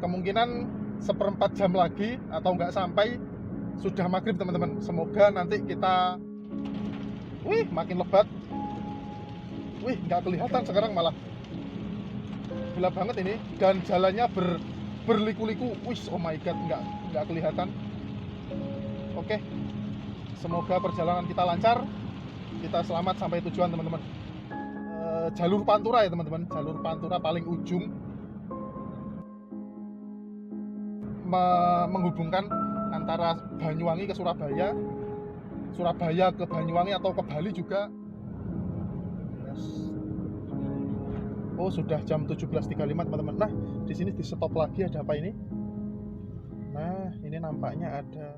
Kemungkinan seperempat jam lagi atau nggak sampai sudah maghrib teman-teman. Semoga nanti kita makin lebat. Nggak kelihatan sekarang, malah gelap banget ini, dan jalannya berliku-liku. Oh my god, nggak kelihatan. Oke, semoga perjalanan kita lancar, kita selamat sampai tujuan teman-teman. Jalur Pantura ya teman-teman, jalur Pantura paling ujung, menghubungkan antara Banyuwangi ke Surabaya, Surabaya ke Banyuwangi atau ke Bali juga. Oh, sudah jam 17.35 teman-teman. Nah, di sini di stop lagi, ada apa ini? Nah, ini nampaknya ada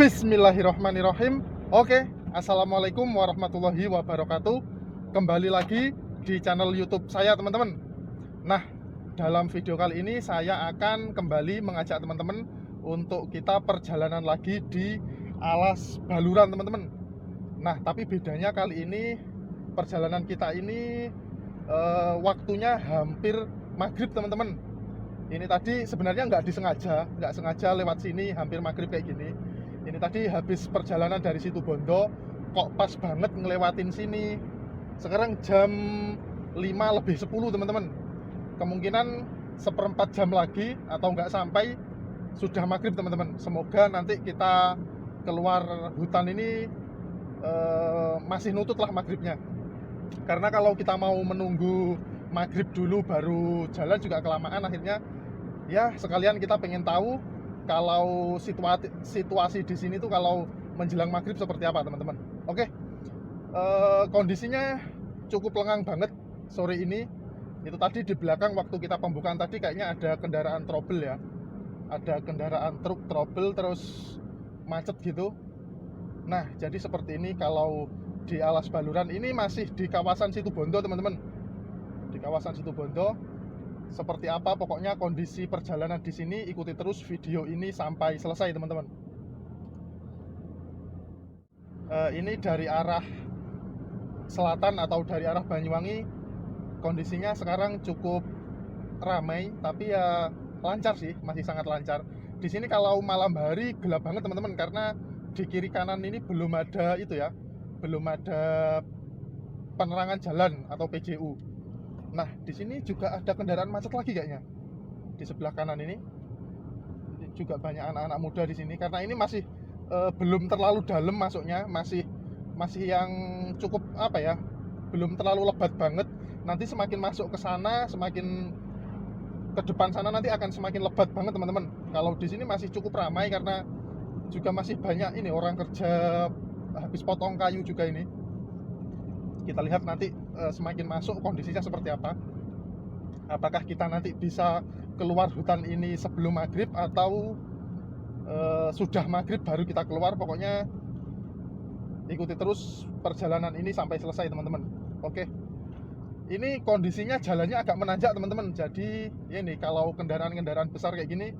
Bismillahirrahmanirrahim. Oke, assalamualaikum warahmatullahi wabarakatuh. Kembali lagi di channel YouTube saya teman-teman. Nah, dalam video kali ini saya akan kembali mengajak teman-teman untuk kita perjalanan lagi di Alas Baluran teman-teman. Nah, tapi bedanya kali ini perjalanan kita ini waktunya hampir maghrib teman-teman. Ini tadi sebenarnya nggak sengaja lewat sini hampir maghrib kayak gini. Ini tadi habis perjalanan dari Situbondo, kok pas banget ngelewatin sini. Sekarang jam 5:10 teman-teman. Kemungkinan seperempat jam lagi atau nggak sampai sudah maghrib teman-teman. Semoga nanti kita keluar hutan ini masih nutut lah maghribnya. Karena kalau kita mau menunggu maghrib dulu baru jalan juga kelamaan, akhirnya ya sekalian kita pengen tahu kalau situasi di sini tuh kalau menjelang maghrib seperti apa teman-teman. Oke, kondisinya cukup lengang banget sore ini. Itu tadi di belakang waktu kita pembukaan tadi kayaknya ada kendaraan trouble ya, ada kendaraan truk trouble terus macet gitu. Nah, jadi seperti ini kalau di Alas Baluran ini, masih di kawasan Situbondo teman-teman, di kawasan Situbondo. Seperti apa pokoknya kondisi perjalanan di sini, ikuti terus video ini sampai selesai teman-teman. Ini dari arah selatan atau dari arah Banyuwangi, kondisinya sekarang cukup ramai, tapi ya lancar sih, masih sangat lancar. Di sini kalau malam hari gelap banget teman-teman, karena di kiri kanan ini belum ada belum ada penerangan jalan atau PJU. Nah, di sini juga ada kendaraan macet lagi kayaknya. Di sebelah kanan ini juga banyak anak-anak muda di sini, karena ini masih belum terlalu dalam masuknya, masih yang cukup belum terlalu lebat banget. Nanti semakin masuk ke sana, semakin ke depan sana nanti akan semakin lebat banget teman-teman. Kalau di sini masih cukup ramai karena juga masih banyak ini orang kerja habis potong kayu juga ini. Kita lihat nanti semakin masuk kondisinya seperti apa. Apakah kita nanti bisa keluar hutan ini sebelum maghrib atau sudah maghrib baru kita keluar. Pokoknya ikuti terus perjalanan ini sampai selesai teman-teman. Oke, ini kondisinya jalannya agak menanjak teman-teman. Jadi ini kalau kendaraan-kendaraan besar kayak gini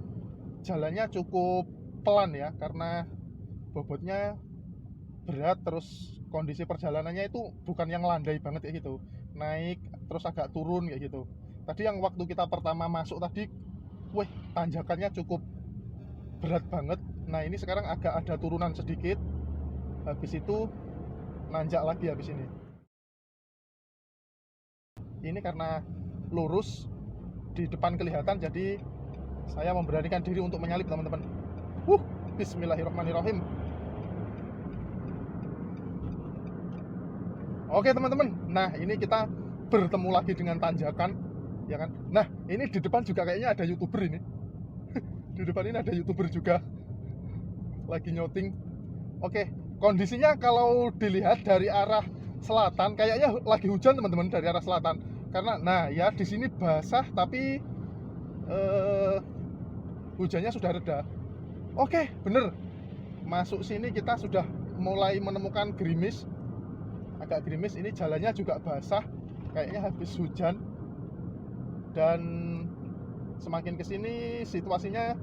jalannya cukup pelan ya, karena bobotnya berat, terus kondisi perjalanannya itu bukan yang landai banget kayak gitu, naik terus agak turun kayak gitu. Tadi yang waktu kita pertama masuk tadi, wih, tanjakannya cukup berat banget. Nah ini sekarang agak ada turunan sedikit, habis itu nanjak lagi habis ini. Ini karena lurus di depan kelihatan, jadi saya memberanikan diri untuk menyalip teman-teman. Bismillahirrahmanirrahim. Oke teman-teman, nah ini kita bertemu lagi dengan tanjakan, ya kan? Nah ini di depan juga kayaknya ada YouTuber ini. Di depan ini ada YouTuber juga lagi nyoting. Oke, kondisinya kalau dilihat dari arah selatan kayaknya lagi hujan teman-teman, dari arah selatan. Karena nah ya di sini basah tapi hujannya sudah reda. Oke, bener. Masuk sini kita sudah mulai menemukan gerimis. Agak gerimis, ini jalannya juga basah, kayaknya habis hujan. Dan semakin kesini situasinya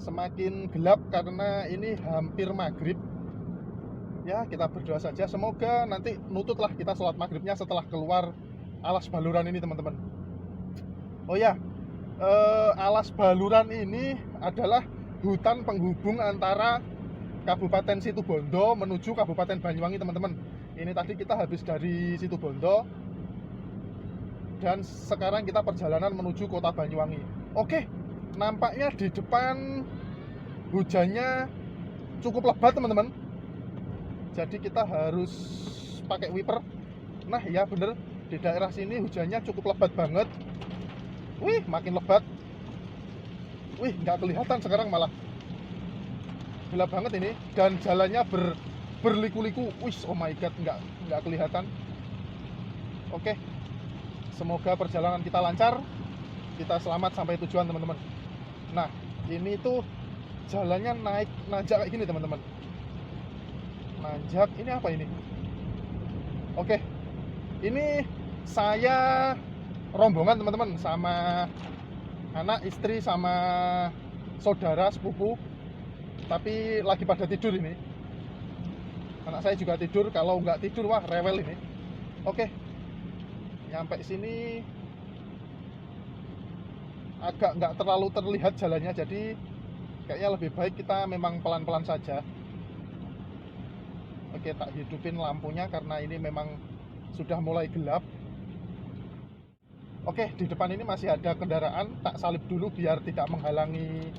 semakin gelap karena ini hampir maghrib. Ya kita berdoa saja, semoga nanti nututlah kita sholat maghribnya setelah keluar Alas Baluran ini teman-teman. Oh ya, Alas Baluran ini adalah hutan penghubung antara Kabupaten Situbondo menuju Kabupaten Banyuwangi teman-teman. Ini tadi kita habis dari Situbondo dan sekarang kita perjalanan menuju kota Banyuwangi. Oke, nampaknya di depan hujannya cukup lebat teman-teman, jadi kita harus pakai wiper. Nah ya bener, di daerah sini hujannya cukup lebat banget. Wih, makin lebat. Wih, nggak kelihatan sekarang, malah gelap banget ini. Dan jalannya berliku-liku. Wih, oh my god, nggak kelihatan. Oke, semoga perjalanan kita lancar, kita selamat sampai tujuan teman-teman. Nah ini tuh jalannya naik nanjak kayak gini teman-teman. Nanjak, ini apa ini? Oke, ini saya rombongan teman-teman, sama anak, istri, sama saudara sepupu, tapi lagi pada tidur ini. Anak saya juga tidur, kalau nggak tidur wah rewel ini. Oke, nyampe sini agak nggak terlalu terlihat jalannya, jadi kayaknya lebih baik kita memang pelan-pelan saja. Oke, tak hidupin lampunya karena ini memang sudah mulai gelap. Oke, di depan ini masih ada kendaraan, tak salip dulu biar tidak menghalangi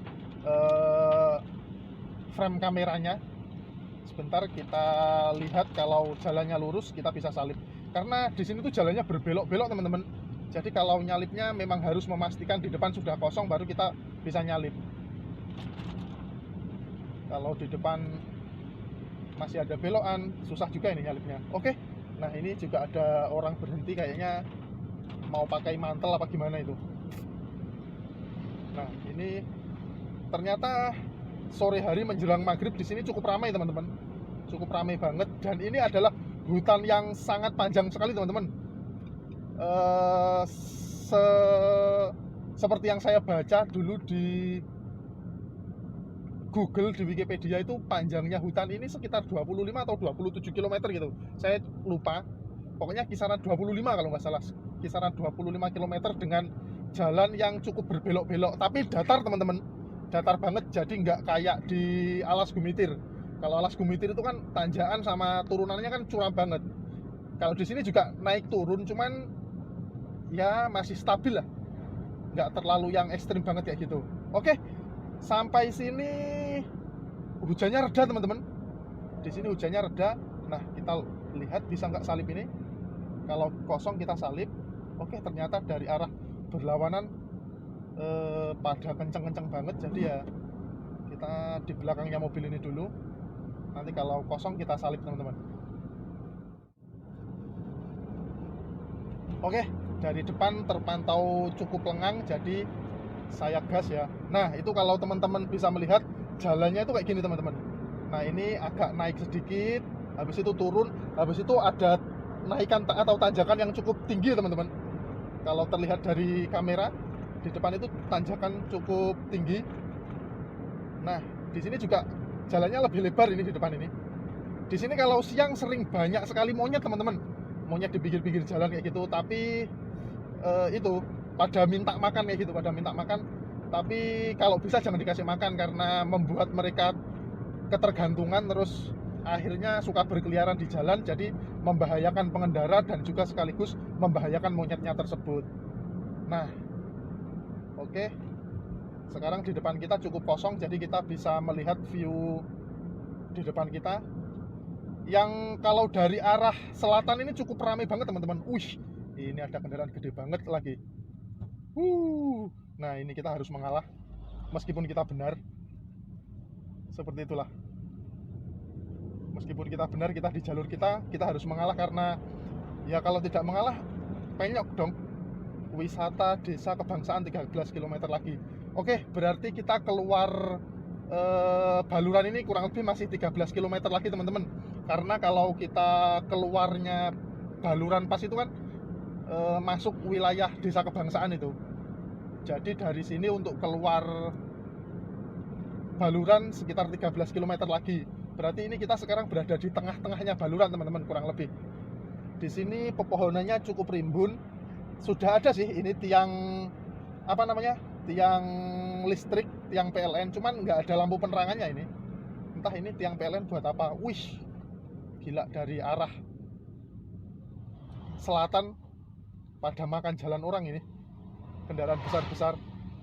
frame kameranya. Sebentar kita lihat, kalau jalannya lurus kita bisa salip. Karena di sini tuh jalannya berbelok-belok teman-teman. Jadi kalau nyalipnya memang harus memastikan di depan sudah kosong baru kita bisa nyalip. Kalau di depan masih ada belokan, susah juga ini nyalipnya. Oke, nah ini juga ada orang berhenti, kayaknya mau pakai mantel apa gimana itu. Nah ini ternyata sore hari menjelang maghrib di sini cukup ramai teman-teman, cukup ramai banget. Dan ini adalah hutan yang sangat panjang sekali teman-teman. Seperti yang saya baca dulu di Google, di Wikipedia, itu panjangnya hutan ini sekitar 25 atau 27 km gitu. Saya lupa. Pokoknya kisaran 25 kalau nggak salah. Kisaran 25 km dengan jalan yang cukup berbelok-belok. Tapi datar teman-teman. Datar banget, jadi nggak kayak di Alas Gumitir. Kalau Alas Gumitir itu kan tanjakan sama turunannya kan curam banget. Kalau di sini juga naik turun, cuman ya masih stabil lah. Nggak terlalu yang ekstrim banget kayak gitu. Oke. Sampai sini hujannya reda teman-teman. Di sini hujannya reda. Nah kita lihat bisa nggak salip ini. Kalau kosong kita salip. Oke, ternyata dari arah berlawanan pada kenceng-kenceng banget. Jadi ya kita di belakangnya mobil ini dulu. Nanti kalau kosong kita salip teman-teman. Oke, dari depan terpantau cukup lengang, jadi saya gas ya. Nah itu kalau teman-teman bisa melihat jalannya itu kayak gini teman-teman. Nah ini agak naik sedikit, habis itu turun, habis itu ada naikan atau tanjakan yang cukup tinggi teman-teman. Kalau terlihat dari kamera, di depan itu tanjakan cukup tinggi. Nah, di sini juga jalannya lebih lebar ini di depan ini. Di sini kalau siang sering banyak sekali monyet teman-teman. Monyet di pinggir-pinggir jalan kayak gitu, tapi itu pada minta makan kayak gitu, pada minta makan. Tapi kalau bisa jangan dikasih makan karena membuat mereka ketergantungan, terus akhirnya suka berkeliaran di jalan, jadi membahayakan pengendara dan juga sekaligus membahayakan monyetnya tersebut. Nah, oke. Sekarang di depan kita cukup kosong, jadi kita bisa melihat view di depan kita. Yang kalau dari arah selatan ini cukup ramai banget teman-teman. Ini ada kendaraan gede banget lagi. Nah, ini kita harus mengalah meskipun kita benar. Seperti itulah. Meskipun kita benar, kita di jalur kita harus mengalah, karena ya kalau tidak mengalah penyok dong. Wisata Desa Kebangsaan 13 km lagi. Oke, berarti kita keluar Baluran ini kurang lebih masih 13 km lagi teman-teman. Karena kalau kita keluarnya Baluran pas itu kan masuk wilayah Desa Kebangsaan itu. Jadi dari sini untuk keluar Baluran sekitar 13 km lagi. Berarti ini kita sekarang berada di tengah-tengahnya Baluran teman-teman, kurang lebih. Di sini pepohonannya cukup rimbun. Sudah ada sih ini tiang tiang listrik, tiang PLN, cuman nggak ada lampu penerangannya ini. Entah ini tiang PLN buat apa. Gila, dari arah selatan pada makan jalan orang ini, kendaraan besar-besar.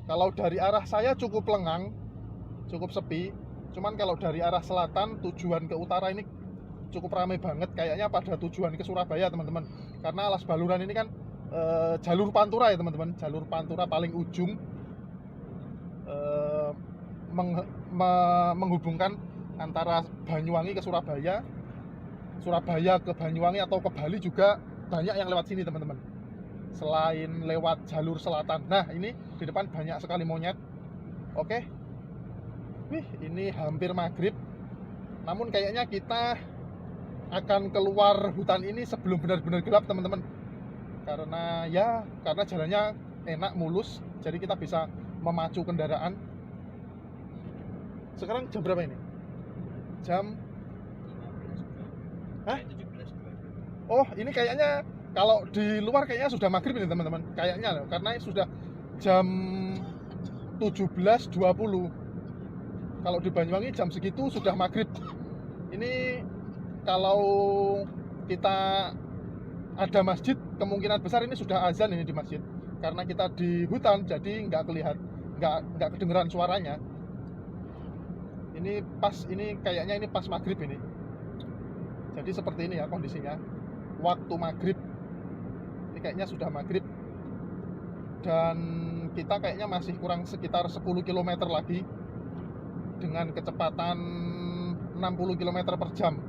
Kalau dari arah saya cukup lengang, cukup sepi. Cuman kalau dari arah selatan tujuan ke utara ini cukup ramai banget, kayaknya pada tujuan ke Surabaya teman-teman. Karena Alas Baluran ini kan jalur Pantura ya teman-teman, jalur Pantura paling ujung, menghubungkan antara Banyuwangi ke Surabaya, Surabaya ke Banyuwangi atau ke Bali juga banyak yang lewat sini teman-teman, selain lewat jalur selatan. Nah, ini di depan banyak sekali monyet. Oke, ini hampir maghrib, namun kayaknya kita akan keluar hutan ini sebelum benar-benar gelap teman-teman. Karena jalannya enak, mulus, jadi kita bisa memacu kendaraan. Sekarang jam berapa ini? Jam Oh, ini kayaknya kalau di luar kayaknya sudah maghrib ini teman-teman. Kayaknya karena sudah jam 17.20. Kalau di Banyuwangi jam segitu sudah maghrib. Ini kalau kita ada masjid, kemungkinan besar ini sudah azan ini di masjid. Karena kita di hutan, jadi nggak kedengeran suaranya. Ini kayaknya ini pas maghrib ini. Jadi seperti ini ya kondisinya. Waktu maghrib. Ini kayaknya sudah maghrib. Dan kita kayaknya masih kurang sekitar 10 km lagi dengan kecepatan 60 km per jam.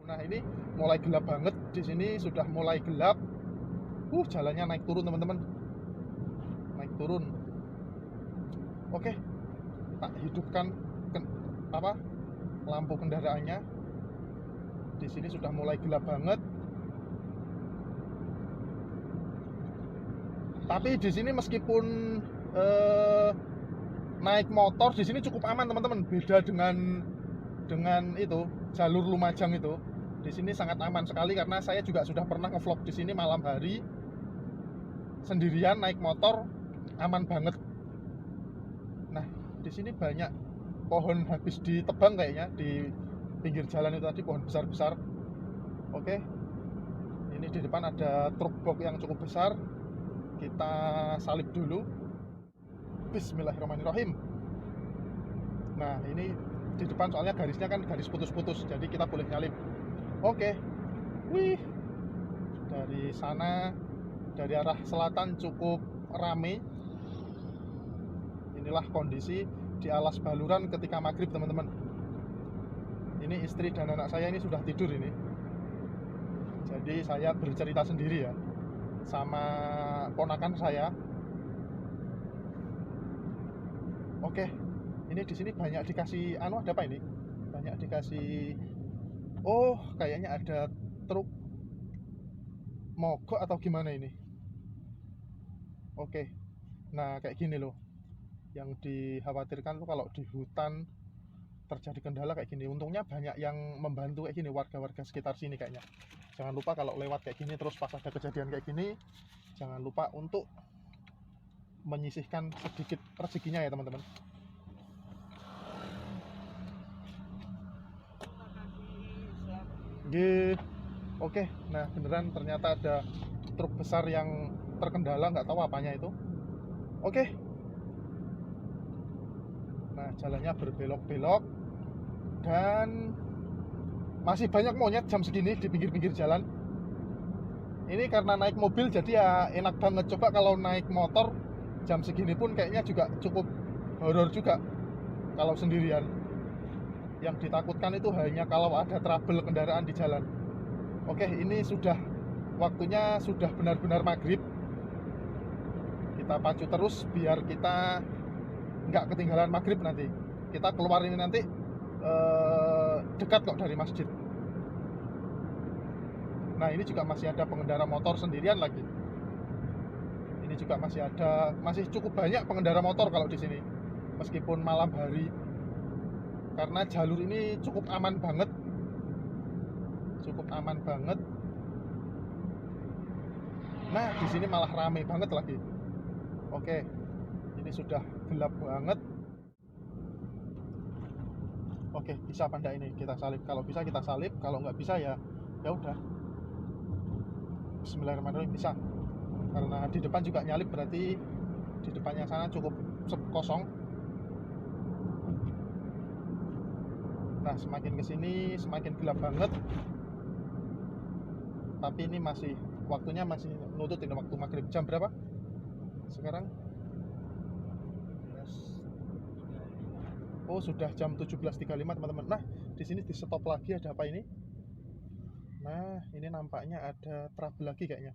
Nah, ini mulai gelap banget di sini, sudah mulai gelap. Jalannya naik turun teman-teman, naik turun. Oke, tak hidupkan lampu kendaraannya. Di sini sudah mulai gelap banget. Tapi di sini meskipun naik motor di sini cukup aman teman-teman. Beda dengan itu jalur Lumajang itu. Di sini sangat aman sekali karena saya juga sudah pernah ngevlog di sini malam hari sendirian naik motor, aman banget. Nah, di sini banyak pohon habis ditebang kayaknya di pinggir jalan itu tadi, pohon besar-besar. Oke. Ini di depan ada truk box yang cukup besar. Kita salib dulu. Bismillahirrahmanirrahim. Nah, ini di depan soalnya garisnya kan garis putus-putus, jadi kita boleh nyalip. Oke. Dari sana, dari arah selatan cukup ramai. Inilah kondisi di Alas Baluran ketika maghrib teman-teman. Ini istri dan anak saya ini sudah tidur ini. Jadi saya bercerita sendiri ya sama ponakan saya. Oke, ini Ini di sini banyak dikasih anu, ada apa ini? Banyak dikasih, oh kayaknya ada truk mogok atau gimana ini. Oke, nah kayak gini loh, yang dikhawatirkan tuh kalau di hutan terjadi kendala kayak gini. Untungnya banyak yang membantu kayak gini, warga-warga sekitar sini kayaknya. Jangan lupa kalau lewat kayak gini terus pas ada kejadian kayak gini, jangan lupa untuk menyisihkan sedikit rezekinya ya teman-teman. Oke, nah beneran ternyata ada truk besar yang terkendala, nggak tahu apanya itu. Oke, nah jalannya berbelok-belok dan masih banyak monyet jam segini di pinggir-pinggir jalan. Ini karena naik mobil jadi ya enak banget. Coba kalau naik motor jam segini pun kayaknya juga cukup horor juga kalau sendirian. Yang ditakutkan itu hanya kalau ada trouble kendaraan di jalan. Oke, ini sudah waktunya, sudah benar-benar maghrib. Kita pacu terus biar kita nggak ketinggalan maghrib nanti. Kita keluar ini nanti dekat kok dari masjid. Nah ini juga masih ada pengendara motor sendirian lagi. Ini juga masih cukup banyak pengendara motor kalau di sini, meskipun malam hari. Karena jalur ini cukup aman banget, Nah di sini malah rame banget lagi. Oke, ini sudah gelap banget. Oke, bisa apa enggak ini kita salib? Kalau bisa kita salib, kalau nggak bisa ya udah. Bismillahirrahmanirrahim. Bisa, karena di depan juga nyalip, berarti di depannya sana cukup kosong. Nah semakin kesini semakin gelap banget, tapi ini waktunya masih nututin waktu maghrib. Jam berapa sekarang? Oh sudah jam 17.35 teman-teman. Nah di sini di stop lagi, ada apa ini? Nah ini nampaknya ada trouble lagi kayaknya.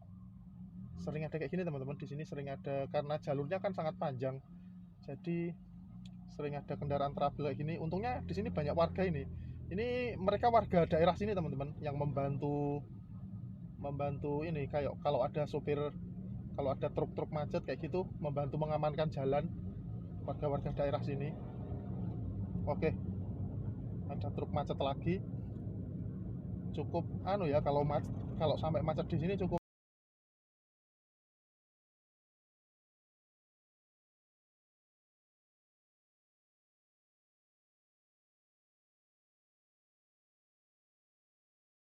Sering ada kayak gini teman-teman, di sini sering ada, karena jalurnya kan sangat panjang, jadi sering ada kendaraan trouble kayak gini. Untungnya di sini banyak warga ini. Ini mereka warga daerah sini teman-teman, yang membantu ini, kayak kalau ada truk-truk macet kayak gitu, membantu mengamankan jalan, warga-warga daerah sini. Oke, ada truk macet lagi. Cukup anu ya, kalau sampai macet di sini cukup